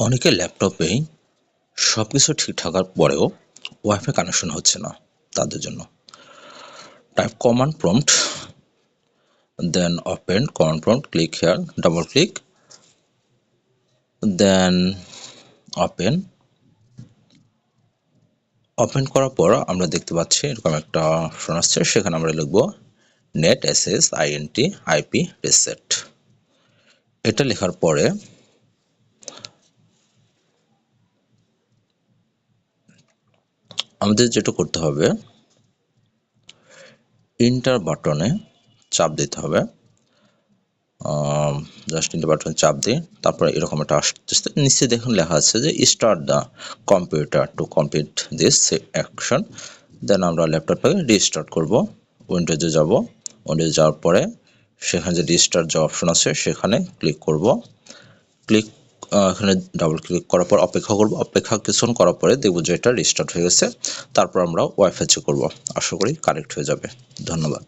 অনেকের ল্যাপটপেই সবকিছু ঠিক থাকার পরেও ওয়াইফাই কানেকশন হচ্ছে না। তাদের জন্য type command prompt, then open command prompt, click here, double click, then open করার পর আমরা দেখতে পাচ্ছি এরকম একটা অপশন আসছে। সেখানে আমরা লিখব net SS int IP reset. এটা লেখার পরে আমাদের যেটা করতে হবে, ইন্টার বাটনে চাপ দিতে হবে। জাস্ট ইন্টার বাটনে চাপ দিই, তারপরে এরকম একটা আসতে নিচে দেখুন লেখা আছে যে start the computer to complete this action. Then আমরা ল্যাপটপটাকে রিস্টার্ট করব। উইন্ডোজে যাব, উইন্ডোজে যাওয়ার পরে সেখানে যে রিস্টার্ট যে অপশন আছে সেখানে ক্লিক করব। এখানে ডাবল ক্লিক করার পর অপেক্ষা করব। অপেক্ষা কিছুক্ষণ করার পরে দেখব যে এটা রিস্টার্ট হয়ে গেছে। তারপর আমরা ওয়াইফাই চেক করব। আশা করি কানেক্ট হয়ে যাবে। ধন্যবাদ।